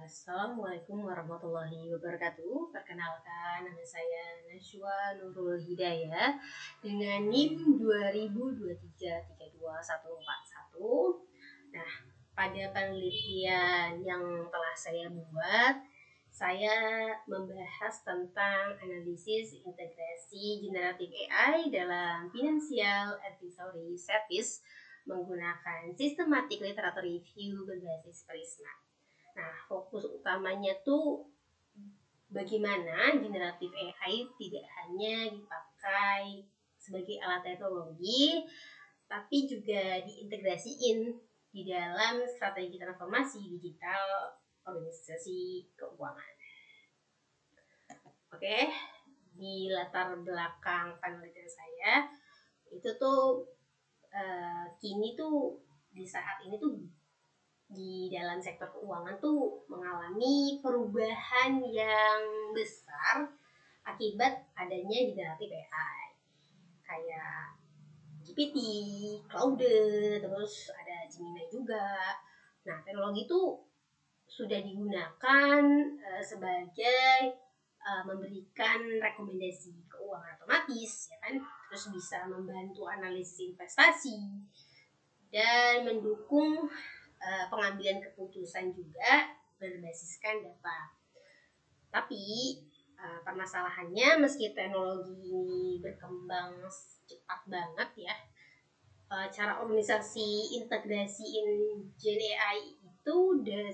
Assalamualaikum warahmatullahi wabarakatuh. Perkenalkan, nama saya Najwa Nurul Hidayah dengan NIM 2023324141. Nah, pada penelitian yang telah saya buat, saya membahas tentang analisis integrasi generatif AI dalam Financial Advisory Service menggunakan Systematic Literature Review berbasis Prisma. Nah, fokus utamanya tuh bagaimana generatif AI tidak hanya dipakai sebagai alat teknologi, tapi juga diintegrasiin di dalam strategi transformasi digital organisasi keuangan. Oke, di latar belakang penelitian saya, itu tuh kini tuh di saat ini tuh di dalam sektor keuangan tuh mengalami perubahan yang besar akibat adanya generatif AI kayak GPT, Claude, terus ada Gemini juga. Nah, teknologi itu sudah digunakan sebagai memberikan rekomendasi keuangan otomatis, ya kan? Terus bisa membantu analisis investasi dan mendukung pengambilan keputusan juga berbasiskan data. Tapi permasalahannya meski teknologi ini berkembang cepat banget ya, cara organisasi integrasiin Gen AI itu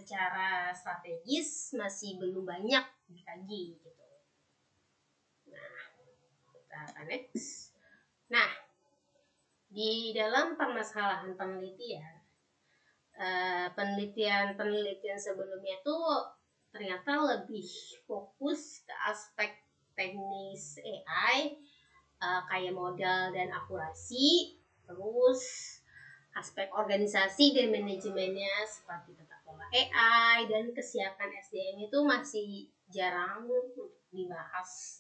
secara strategis masih belum banyak dikaji gitu. Nah, kita akan next. Nah, di dalam permasalahan penelitian sebelumnya tuh ternyata lebih fokus ke aspek teknis AI kayak modal dan akurasi, terus aspek organisasi dan manajemennya seperti tata kelola AI dan kesiapan SDM itu masih jarang dibahas.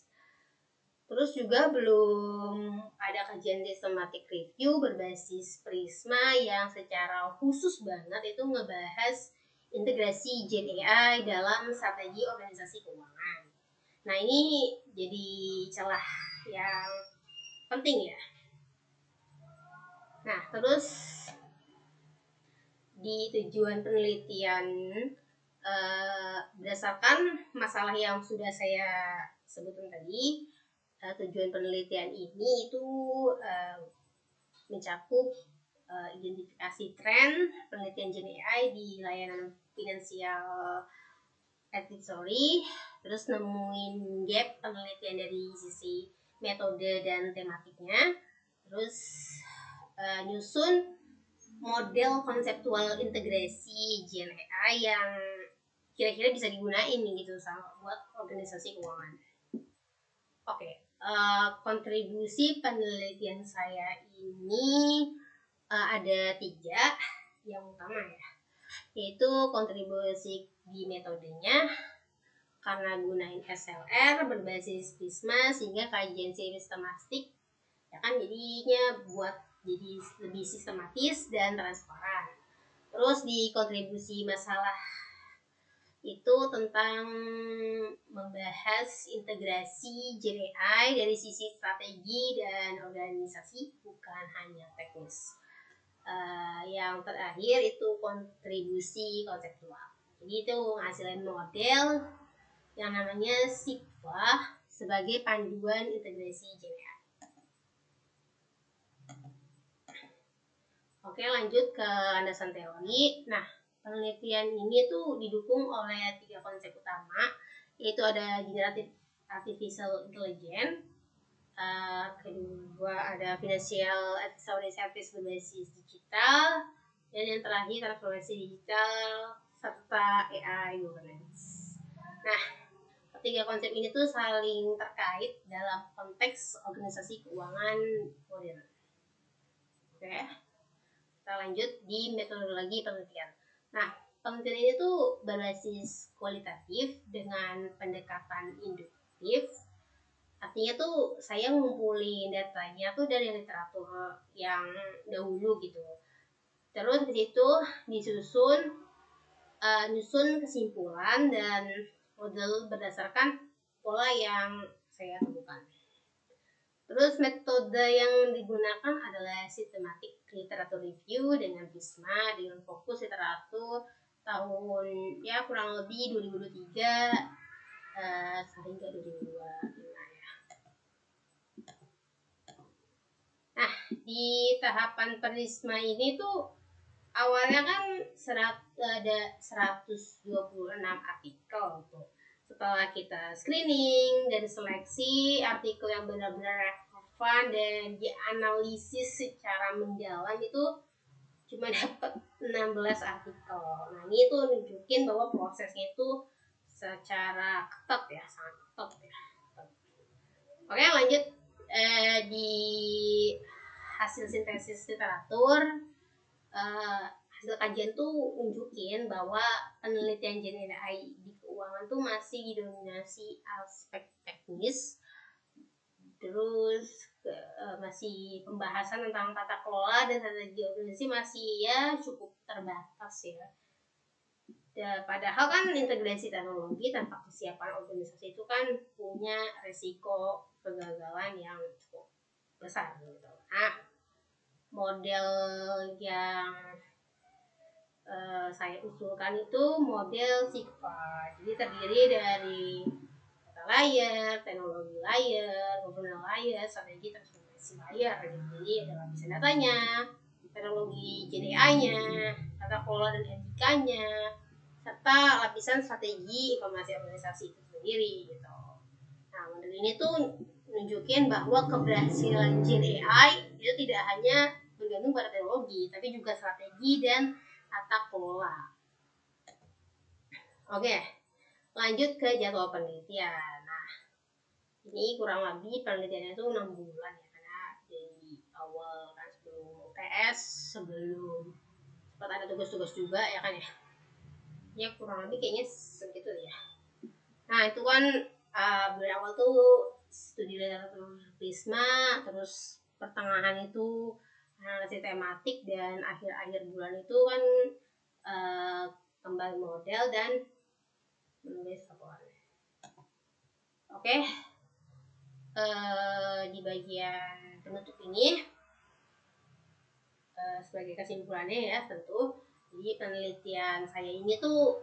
Terus juga belum ada kajian systematic review berbasis Prisma yang secara khusus banget itu ngebahas integrasi Gen AI dalam strategi organisasi keuangan. Nah, ini jadi celah yang penting ya. Nah, terus di tujuan penelitian berdasarkan masalah yang sudah saya sebutkan tadi, tujuan penelitian ini itu mencakup identifikasi tren penelitian Gen AI di layanan Financial Advisory, terus nemuin gap penelitian dari sisi metode dan tematiknya, terus nyusun model konseptual integrasi Gen AI yang kira-kira bisa digunain gitu sama buat organisasi keuangan. Oke. Kontribusi penelitian saya ini ada 3 yang utama ya, yaitu kontribusi di metodenya karena gunain SLR berbasis Prisma sehingga kajian sistematik ya kan jadinya buat jadi lebih sistematis dan transparan. Terus di kontribusi masalah itu tentang membahas integrasi Gen AI dari sisi strategi dan organisasi, bukan hanya teknis. Yang terakhir itu kontribusi konseptual. Jadi itu menghasilkan model yang namanya SIGFA sebagai panduan integrasi Gen AI. Oke, lanjut ke landasan teori. Nah, penelitian ini tuh didukung oleh 3 konsep utama, yaitu ada generative artificial intelligence, kedua ada financial advisory service berbasis digital, dan yang terakhir transformasi digital serta AI governance. Nah, ketiga konsep ini tuh saling terkait dalam konteks organisasi keuangan modern. Oke. Kita lanjut di metodologi penelitian. Nah, penelitian ini tuh berbasis kualitatif dengan pendekatan induktif. Artinya tuh saya ngumpulin datanya tuh dari literatur yang dahulu gitu. Terus di situ disusun nyusun kesimpulan dan model berdasarkan pola yang saya temukan. Terus metode yang digunakan adalah systematic literature review dengan PISMA dengan fokus literatur tahun ya kurang lebih 2023 hingga 2025 ya. Nah, di tahapan PRISMA ini tuh awalnya kan ada 126 artikel tuh. Setelah kita screening dan seleksi artikel yang benar-benar relevan dan dianalisis secara mendalam itu cuma dapat 16 artikel. Nah, ini tuh nunjukin bahwa prosesnya itu secara ketat ya, sangat ketat ya. Oke, lanjut di hasil sintesis literatur. Hasil kajian tuh nunjukin bahwa penelitian Gen AI di keuangan tuh masih didominasi aspek teknis, terus masih pembahasan tentang tata kelola dan strategi organisasi masih ya cukup terbatas ya. Padahal kan integrasi teknologi tanpa kesiapan organisasi itu kan punya resiko kegagalan yang cukup besar gitu. Nah, model yang saya usulkan itu model SIGFA. Jadi terdiri dari data layer, teknologi layer, governance layer, strategi transformasi layer. Jadi ada lapisan datanya, teknologi Gen AI-nya, tata kelola dan etikanya, serta lapisan strategi informasi organisasi itu sendiri gitu. Nah, model ini tuh nunjukin bahwa keberhasilan Gen AI itu tidak hanya bergantung pada teknologi, tapi juga strategi dan tata kelola. Oke, lanjut ke jadwal penelitian. Nah, ini kurang lebih penelitiannya itu 6 bulan ya, karena dari awal kan sebelum UTS, sebelum sempat ada tugas-tugas juga ya kan ya. Ya kurang lebih kayaknya segitu ya. Nah, itu kan bulan awal tuh studi literatur PRISMA, terus pertengahan itu analisis tematik, dan akhir-akhir bulan itu kan kembali model dan menulis laporan. Oke, di bagian penutup ini sebagai kesimpulannya ya tentu, jadi penelitian saya ini tuh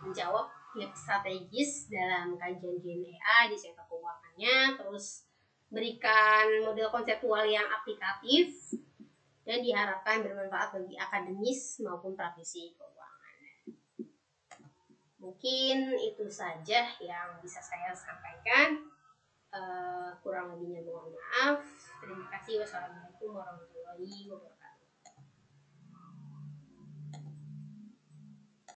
menjawab gap strategis dalam kajian Gen AI di sektor keuangannya, terus berikan model konseptual yang aplikatif dan diharapkan bermanfaat bagi akademis maupun praktisi keuangan. Mungkin itu saja yang bisa saya sampaikan. Kurang lebihnya mohon maaf. Terima kasih. Wassalamualaikum warahmatullahi wabarakatuh.